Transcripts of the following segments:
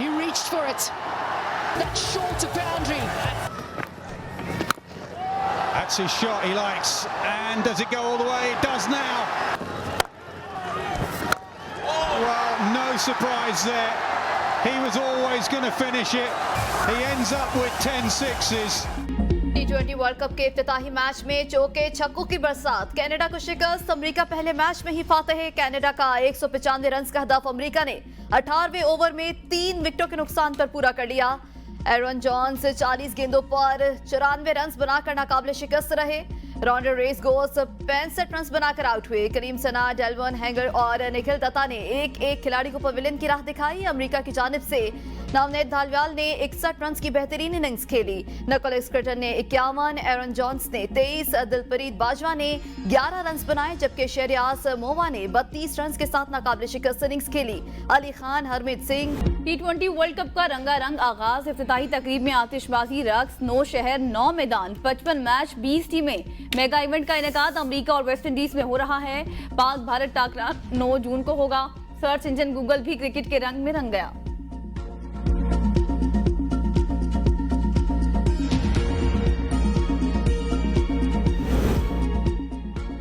He reached for it. That short of boundary. That's his shot he likes. And does it go all the way? It does now. Well, no surprise there. He was always going to finish it. He ends up with 10 sixes. T20 world cup के इफ्तिताही match में चौके छक्कों की बरसात, Canada को शिकस्त। America पहले match में ही Fateh. Canada का 195 रन का हदफ अमेरिका ने 18वें ओवर में 3 विकेटों के नुकसान पर पूरा कर लिया। एरन जॉन्स 40 गेंदों पर 94 रन बनाकर नाकाबिले शिकस्त रहे। रॉन्डर रेस गोस 65 रन बनाकर आउट हुए। करीम सना, डेल्वन हैंगर और निखिल दत्ता ने एक खिलाड़ी को पवेलियन की राह दिखाई। अमेरिका की जानिब से नवनीत धालीवाल ने 61 रन की बेहतरीन इनिंग्स खेली। निकोलस क्रिटन ने 51, एरन जॉन्स ने 23, दिलप्रीत बाजवा ने 11 रन बनाए, जबकि शहरियास मोवा ने 32 रन के साथ नाकाबिले शिकस्त इनिंग्स खेली। Ali Khan, Harmeet Singh. T20 world cup का रंगारंग आगाज। इफ्तिताही तकरीब में आतिशबाजी, रक्स, 9 शहर 9 मैदान, 55 मैच, 20 टीमें। मेगा इवेंट का इनेकाद अमेरिका और वेस्ट इंडीज में हो रहा है। पाक भारत टाकरा 9 जून को होगा। सर्च इंजन गूगल भी क्रिकेट के रंग में रंग गया।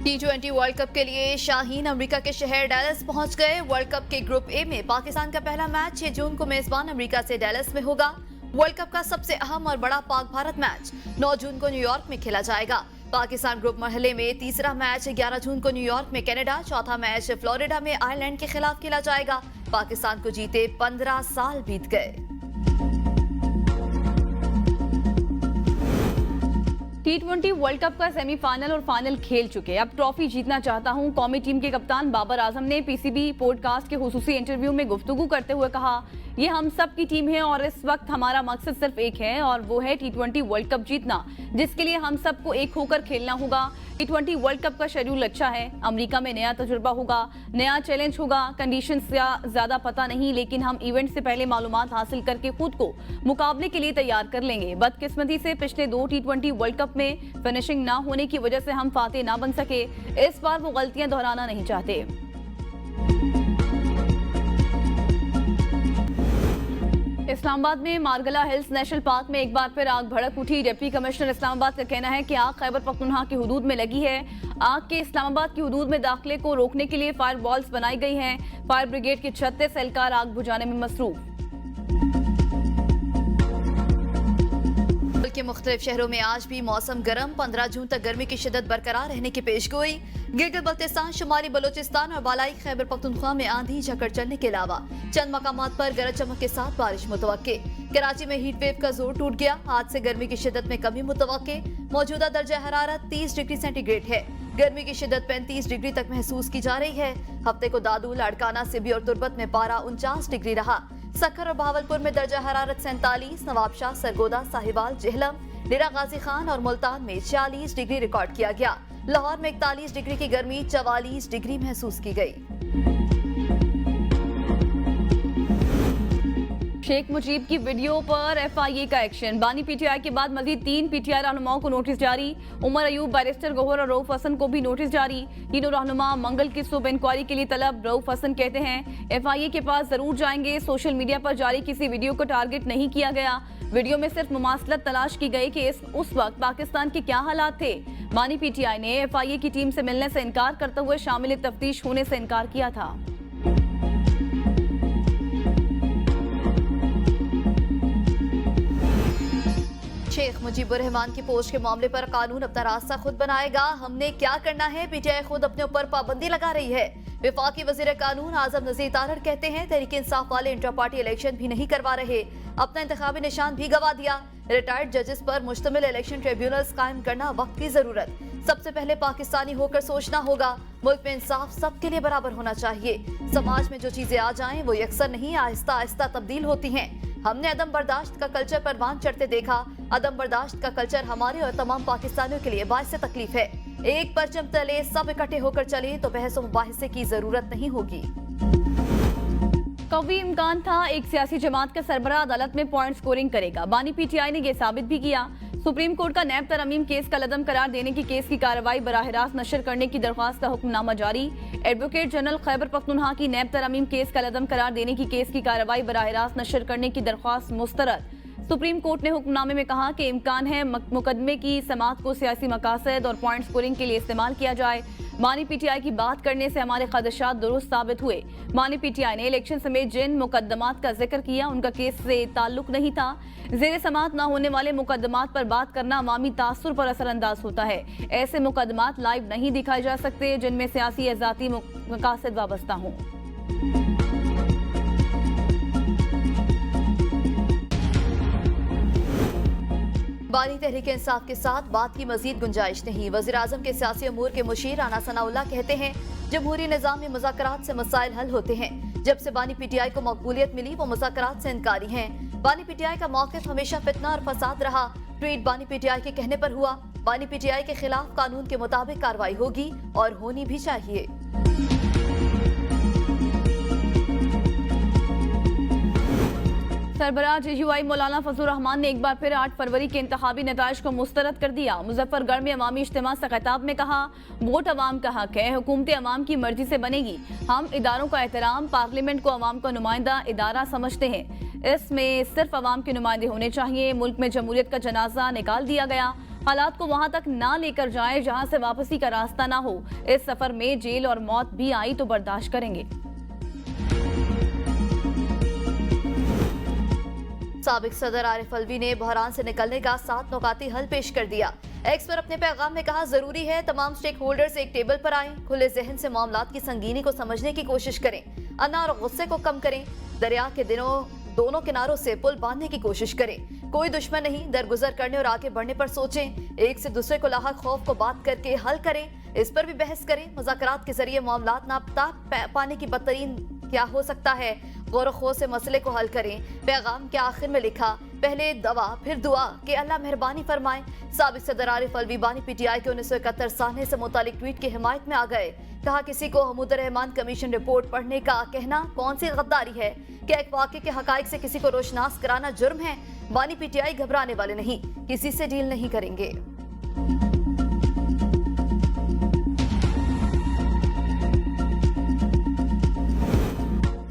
T20 वर्ल्ड कप के लिए शाहीन अमेरिका के शहर डैलस पहुंच गए। वर्ल्ड कप के ग्रुप ए में पाकिस्तान का पहला मैच 6 जून को मेजबान अमेरिका से डैलस में होगा। वर्ल्ड कप का सबसे अहम और बड़ा पाक भारत मैच 9 जून को न्यूयॉर्क में खेला जाएगा। पाकिस्तान ग्रुप मरहले में तीसरा मैच 11 जून को न्यूयॉर्क में कनाडा, चौथा मैच फ्लोरिडा में आयरलैंड के खिलाफ खेला जाएगा। पाकिस्तान को जीते 15 साल बीत गए। T20 वर्ल्ड कप का सेमीफाइनल और फाइनल खेल चुके। अब ट्रॉफी जीतना चाहता हूं। कौमी टीम के कप्तान बाबर आजम ने पीसीबी पॉडकास्ट के खुसूसी इंटरव्यू में गुफ्तगू करते हुए कहा, ये हम सब की टीम है और इस वक्त हमारा मकसद सिर्फ एक है और वो है T20 वर्ल्ड कप जीतना, जिसके लिए हम सबको एक होकर खेलना होगा। T20 वर्ल्ड कप का शेड्यूल अच्छा है। अमेरिका में नया तजुर्बा होगा, नया चैलेंज होगा। कंडीशंस का ज्यादा पता नहीं, लेकिन हम इवेंट से पहले मालूमात हासिल करके खुद को मुकाबले के लिए तैयार कर लेंगे। बदकिस्मती से पिछले 2 T20 वर्ल्ड कप में फिनिशिंग ना होने की वजह से हम फातेह ना बन सके। इस बार वो गलतियां दोहराना नहीं चाहते। इस्लामाबाद में मारगला हिल्स नेशनल पार्क में एक बार फिर आग भड़क उठी। डिप्टी कमिश्नर इस्लामाबाद का कहना है कि आग खैबर पख्तूनख्वा की हुदूद में लगी है। आग के इस्लामाबाद की हुदूद में दाखिले को रोकने के लिए फायर वॉल्स बनाई गई हैं। फायर ब्रिगेड के 36 एहलकार आग बुझाने में मसरूफ। मुल्क के मुख्तलिफ शहरों में आज भी मौसम गर्म। 15 जून तक गर्मी की शिद्दत बरकरार रहने की पेशगोई। गिलगित बल्तिस्तान, शुमाली बलोचिस्तान और बालाई खैबर पख्तूनख्वा में आंधी झकड़ चलने के अलावा चंद मकामात पर गरज चमक के साथ बारिश मुतवक्के। कराची में हीट वेव का जोर टूट गया। आज से गर्मी की शिद्दत में कमी मुतवक्के। मौजूदा दर्जा हरारत 30 डिग्री सेंटीग्रेड है। गर्मी की शिद्दत 35 डिग्री तक महसूस की जा रही है। हफ्ते को दादू, लाड़काना, सिबी और तुर्बत में पारा 49 डिग्री रहा। सक्खर और बहावलपुर में दर्जा हरारत 47, नवाबशाह, सरगोदा, साहिवाल, जेहलम, डेरा गाजी खान और मुल्तान में 46 डिग्री रिकॉर्ड किया गया। लाहौर में 41 डिग्री की गर्मी 44 डिग्री महसूस की गई। शेख मुजीब की वीडियो पर FIA का एक्शन। बानी PTI के बाद मजीद 3 PTI रहनुमाओं को नोटिस जारी। उमर अयूब, बैरिस्टर गौहर और रऊफ हसन को भी नोटिस जारी। तीनों रहनुमा मंगल की सुबह इंक्वायरी के लिए तलब। रऊफ हसन कहते हैं FIA के पास जरूर जाएंगे। सोशल मीडिया पर जारी किसी वीडियो को टारगेट नहीं किया गया। वीडियो में सिर्फ मुमासलत तलाश की गई कि उस वक्त पाकिस्तान के क्या हालात थे। बानी PTI ने FIA की टीम से मिलने से इनकार करते हुए शामिल तफ्तीश होने से इनकार किया था। शेख मुजीबुर रहमान की पोस्ट के मामले पर कानून अपना रास्ता खुद बनाएगा। हमने क्या करना है, PTI खुद अपने ऊपर पाबंदी लगा रही है। विफाकी वजीर कानून आजम नजीर तारड़ कहते हैं तहरीक इंसाफ वाले इंटर पार्टी इलेक्शन भी नहीं करवा रहे, अपना इंतखाबी निशान भी गवा दिया। रिटायर्ड जजेस पर मुश्तमिल इलेक्शन ट्रिब्यूनल्स कायम करना वक्त की जरूरत। सबसे पहले पाकिस्तानी होकर सोचना होगा। मुल्क में इंसाफ सबके लिए बराबर होना चाहिए। समाज में जो चीजें आ जाएं वो यकसर नहीं, आहिस्ता आहिस्ता तब्दील होती हैं। हमने अदम बर्दाश्त का कल्चर परवान चढ़ते देखा। अदम बर्दाश्त का कल्चर हमारे और तमाम पाकिस्तानियों के लिए बाइस तकलीफ है। एक परचम तले सब इकट्ठे होकर चले तो बहस व मुबाहिसे की जरूरत नहीं होगी। कवी इम्कान था एक सियासी जमात का सरबराह अदालत में पॉइंट स्कोरिंग करेगा। बानी PTI ने यह साबित भी किया। सुप्रीम कोर्ट का नैब तरमीम केस का लदम करार देने की केस की कार्रवाई बराह रास्त नशर करने की दरख्वास्त का हुक्मनामा जारी। एडवोकेट जनरल खैबर पख्तूनख्वा की नैब तरमीम केस का लदम करार देने की केस की कार्रवाई बराह रास्त नशर करने की दरख्वास्त मुस्तरद। सुप्रीम कोर्ट ने हुक्मनामे में कहा कि इम्कान है मुकदमे की समाअत को सियासी मकासद और पॉइंट स्कोरिंग के लिए इस्तेमाल किया जाए। मानी पीटीआई की बात करने से हमारे खदशात दुरुस्त साबित हुए। मानी पीटीआई ने इलेक्शन समेत जिन मुकदमात का जिक्र किया उनका केस से ताल्लुक नहीं था। जेर समाअत न होने वाले मुकदमात पर बात करना अवामी तासुर पर असरअंदाज होता है। ऐसे मुकदमात लाइव नहीं दिखाए जा सकते जिनमें सियासी या ज़ाती मकासद वाबस्ता हों। बानी तहरीक इंसाफ के साथ बात की मजीद गुंजाइश नहीं। वज़ीर आज़म के सियासी अमूर के मुशीर राना सनाउल्लाह कहते हैं, जमहूरी निज़ाम में मुज़ाकरात से मसाइल हल होते हैं। जब से बानी पीटीआई को मकबूलियत मिली वो मुज़ाकरात से इनकारी हैं। बानी पीटीआई का मौक़िफ़ हमेशा फितना और फसाद रहा। ट्वीट बानी पीटीआई के कहने पर हुआ। बानी पीटीआई के खिलाफ कानून के मुताबिक कार्रवाई होगी और होनी भी चाहिए। सरबराह JUI मौलाना फजलुर रहमान ने एक बार फिर 8 फरवरी के इंतखाबी नताइज को मुस्तरद कर दिया। मुजफ्फरगढ़ में अवामी इज्तिमा से खिताब में कहा, वोट अवाम का हक है, हुकूमत अवाम की मर्जी से बनेगी। हम इदारों का एहतराम, पार्लियामेंट को अवाम का नुमाइंदा इदारा समझते हैं। इसमें सिर्फ अवाम के नुमाइंदे होने चाहिए। मुल्क में जमहूरियत का जनाजा निकाल दिया गया। हालात को वहाँ तक ना लेकर जाए जहाँ से वापसी का रास्ता ना हो। इस सफर में जेल और मौत भी आई तो बर्दाश्त करेंगे। साबिक सदर आरिफ अलवी ने बहरान से निकलने का 7 नुकाती हल पेश कर दिया। एक्स पर अपने पैगाम में कहा, जरूरी है तमाम स्टेक होल्डर्स एक टेबल पर आएं, खुले जहन से मामलात की संगीनी को समझने की कोशिश करें, अना और गुस्से को कम करें, दरिया के दोनों किनारों से पुल बांधने की कोशिश करें। कोई दुश्मन नहीं, दरगुजर करने और आगे बढ़ने पर सोचें, एक से दूसरे को लाहक खौफ को बात करके हल करें, इस पर भी बहस करें। मुज़ाकरात के जरिए मामलात नापता पाने की बदतरीन क्या हो सकता है, गौर खौफ से मसले को हल करें। पैगाम के आखिर में लिखा, पहले दवा फिर दुआ कि अल्लाह मेहरबानी फरमाए। साबिक सदर आरिफ अलवी बानी पीटीआई के 1971 सालने से मुतालिक ट्वीट की हिमायत में आ गए। कहा, किसी को हमूद रहमान कमीशन रिपोर्ट पढ़ने का कहना कौन सी गद्दारी है? क्या एक वाक़े के हकाइक से किसी को रोशनास कराना जुर्म है? बानी पीटीआई घबराने वाले नहीं, किसी से डील नहीं करेंगे।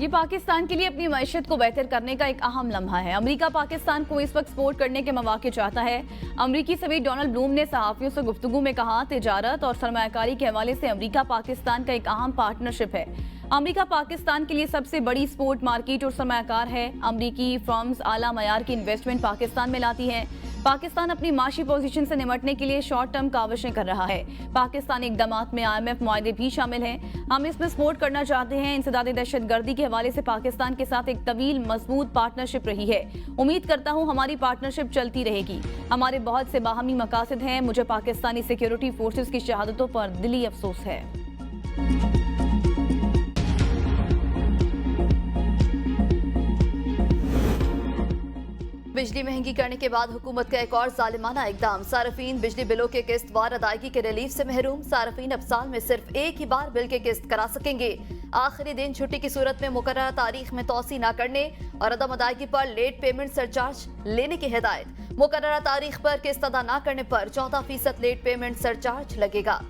ये पाकिस्तान के लिए अपनी मैशत को बेहतर करने का एक अहम लम्हा है। अमेरिका पाकिस्तान को इस वक्त सपोर्ट करने के मौके चाहता है। अमेरिकी सदर डोनाल्ड ब्लूम ने सहाफियों से गुफ्तगू में कहा, तिजारत और सरमायाकारी के हवाले से अमेरिका पाकिस्तान का एक अहम पार्टनरशिप है। अमेरिका पाकिस्तान के लिए सबसे बड़ी स्पोर्ट मार्केट और सरमायाकार है। अमेरिकी फर्म्स आला मयार की इन्वेस्टमेंट पाकिस्तान में लाती हैं। पाकिस्तान अपनी माशी पोजीशन से निमटने के लिए शॉर्ट टर्म काविशें कर रहा है। पाकिस्तानी इक़दामात में IMF मुआहदे भी शामिल हैं। हम इसमें सपोर्ट करना चाहते हैं। इंसदाद दहशतगर्दी के हवाले से पाकिस्तान के साथ एक तवील मजबूत पार्टनरशिप रही है। उम्मीद करता हूँ हमारी पार्टनरशिप चलती रहेगी। हमारे बहुत से बाहमी मकासद हैं। मुझे पाकिस्तानी सिक्योरिटी फोर्सेस की शहादतों पर दिली अफसोस है। बिजली महंगी करने के बाद हुकूमत का एक और जालिमाना इकदाम। सार्फिन बिजली बिलों के किस्तवार अदायगी के रिलीफ से महरूम। सार्फिन अब साल में सिर्फ एक ही बार बिल के किस्त करा सकेंगे। आखिरी दिन छुट्टी की सूरत में मुकर्रर तारीख में तौसी न करने और अदम अदायगी पर लेट पेमेंट सरचार्ज लेने की हिदायत। मुकर्रर तारीख पर किस्त अदा न करने पर 14% लेट पेमेंट सरचार्ज लगेगा।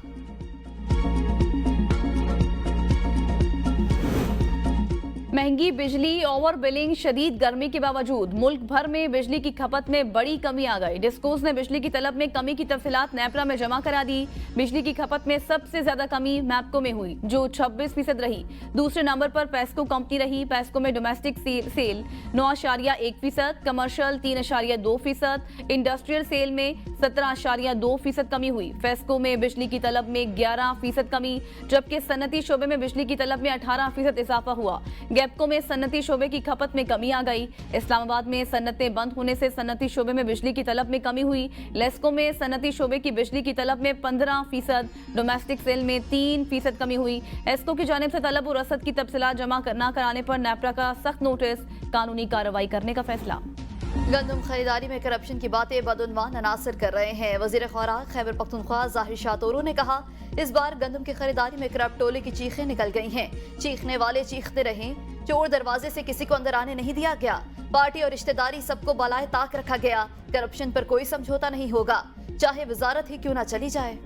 महंगी बिजली, ओवर बिलिंग, शदीद गर्मी के बावजूद मुल्क भर में बिजली की खपत में बड़ी कमी आ गई। डिस्कोस ने बिजली की तलब में कमी की तफसीलात नेपरा में जमा करा दी। बिजली की खपत में सबसे ज्यादा कमी मैप्को में हुई, जो 26% रही। दूसरे नंबर पर पेस्को कंपनी रही। पेस्को में domestic sale 9.1%, commercial 3.2%, industrial sale में 17.2% कमी हुई। फेस्को में बिजली की तलब में 11% कमी, जबकि सन्नती शोबे में बिजली की तलब में 18% इजाफा हुआ। गैपको में सन्नती शोबे की खपत में कमी आ गई। इस्लामाबाद में सन्नतें बंद होने से सन्नती शोबे में बिजली की तलब में कमी हुई। लेस्को में सन्नती शोबे की बिजली की तलब में 15%, डोमेस्टिक सेल में 3% कमी हुई। एस्को की जानिब से तलब और रसद की तफसीलात जमा न कराने पर नेपरा का सख्त नोटिस, कानूनी कार्रवाई करने का फैसला। गंदम खरीदारी में करप्शन की बातें बदउनवान अनासर कर रहे हैं। वजीर खुराक खैबर पख्तूनख्वा जाहिर शाह तोरो ने कहा, इस बार गंदम की खरीदारी में करप्ट टोले की चीखें निकल गई हैं। चीखने वाले चीखते रहे, चोर दरवाजे से किसी को अंदर आने नहीं दिया गया। पार्टी और रिश्तेदारी सबको बलाए ताक रखा गया। करप्शन पर कोई समझौता नहीं होगा, चाहे वजारत ही क्यों ना चली जाए।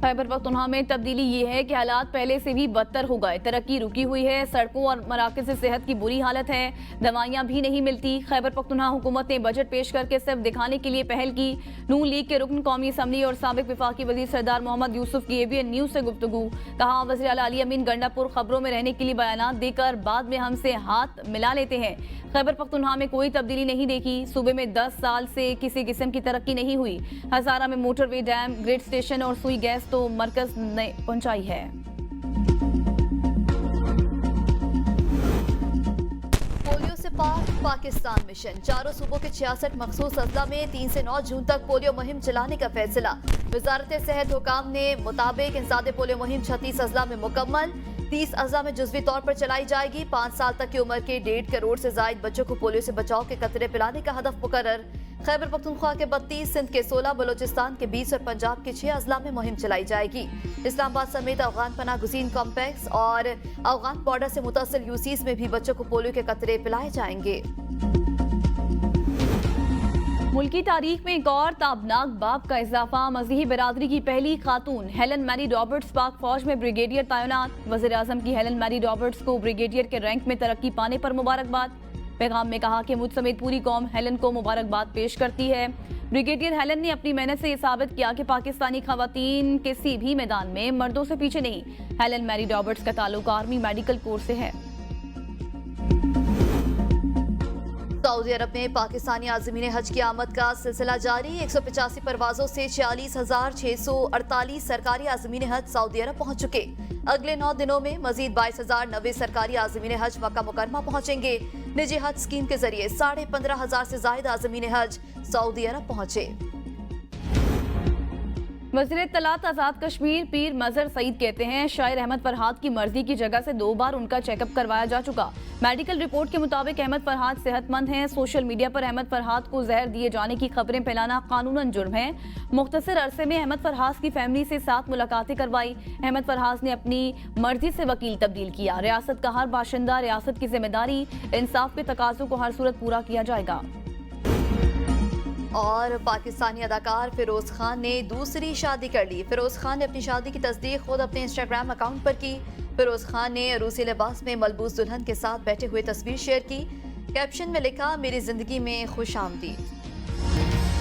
खैबर पख्तूनख्वा में तब्दीली ये है कि हालात पहले से भी बदतर हो गए। तरक्की रुकी हुई है, सड़कों और मराकज़ से सेहत की बुरी हालत है, दवाइयाँ भी नहीं मिलती। खैबर पख्तूनख्वा हुकूमत ने बजट पेश करके सिर्फ दिखाने के लिए पहल की। नून लीग के रुकन कौमी असम्बली और साबिक वफाकी वज़ीर सरदार मोहम्मद यूसुफ की ABN न्यूज़ से गुफ्तगू। कहा, वज़ीर आला अली अमीन गंडापुर खबरों में रहने के लिए बयानात देकर बाद में हमसे हाथ मिला लेते हैं। खैबर पख्तूनख्वा में कोई तब्दीली नहीं देखी। सूबे में 10 साल से किसी किस्म की तरक्की नहीं हुई। हजारा में मोटरवे, डैम, ग्रिड स्टेशन और सुई गैस तो मरकज ने पहुंचाई है। पोलियो से पाक पाकिस्तान मिशन। चारों सूबों के 66 मखसूस अजला में 3 से 9 जून तक पोलियो मुहिम चलाने का फैसला। वजारत सेहत हुकाम ने मुताबिक इंसादे पोलियो मुहिम 36 अजला में मुकम्मल, 30 अजला में जुज़वी तौर पर चलाई जाएगी। 5 साल तक की उम्र के 1.5 करोड़ से जायद बच्चों को पोलियो से बचाव के कतरे पिलाने का हदफ मुकर्रर। खैबर पख्तूनख्वा के 32, सिंध के 16, बलोचिस्तान के 20 और पंजाब के 6 अजला में मुहिम चलाई जाएगी। इस्लामाबाद समेत अफगान पनाह गुज़ीन कॉम्प्लेक्स और अफगान बॉर्डर से मुतसिल यूसीस में भी बच्चों को पोलियो के कतरे पिलाए जाएंगे। मुल्की तारीख में एक और ताबनाक बाब का इजाफा। मसीही बिरादरी की पहली खातून हेलन मैरी रॉबर्ट्स पाक फौज में ब्रिगेडियर तैनात। वज़ीर आज़म की हेलन मैरी रॉबर्ट्स को ब्रिगेडियर के रैंक में तरक्की पाने पर मुबारकबाद। पैगाम में कहा कि मुझ समेत पूरी कौम हेलन को मुबारकबाद पेश करती है। ब्रिगेडियर हेलन ने अपनी मेहनत से ये साबित किया कि पाकिस्तानी खवातीन किसी भी मैदान में मर्दों से पीछे नहीं। हेलन मैरी रॉबर्ट्स का ताल्लुक आर्मी मेडिकल कोर से है। सऊदी अरब में पाकिस्तानी आज़मीन हज की आमद का सिलसिला जारी। 185 परवाजों से 46,648 सरकारी आज़मीन हज सऊदी अरब पहुंच चुके। अगले 9 दिनों में मजीद 22,090 सरकारी आज़मीन हज मक्का मुकरमा पहुंचेंगे। निजी हज स्कीम के जरिए 15,500 से ज्यादा आज़मीन हज सऊदी अरब पहुंचे। वज़ीर तलात आज़ाद कश्मीर पीर मजहर सईद कहते हैं, शायर अहमद फरहाद की मर्जी की जगह से 2 बार उनका चेकअप करवाया जा चुका। मेडिकल रिपोर्ट के मुताबिक अहमद फरहाद सेहतमंद हैं। सोशल मीडिया पर अहमद फरहाद को जहर दिए जाने की खबरें फैलाना कानूनन जुर्म है। मुख्तसर अरसे में अहमद फरहाद की फैमिली से 7 मुलाकातें करवाई। अहमद फरहाद ने अपनी मर्जी से वकील तब्दील किया। रियासत का हर बाशिंदा, रियासत की जिम्मेदारी, इंसाफ के तकाज़ों को हर सूरत पूरा किया जाएगा। और पाकिस्तानी अदाकार फिरोज खान ने दूसरी शादी कर ली। फिरोज खान ने अपनी शादी की तस्दीक खुद अपने इंस्टाग्राम अकाउंट पर की। फिरोज खान ने रूसी लिबास में मलबूस दुल्हन के साथ बैठे हुए तस्वीर शेयर की। कैप्शन में लिखा, मेरी जिंदगी में खुश आमदीद।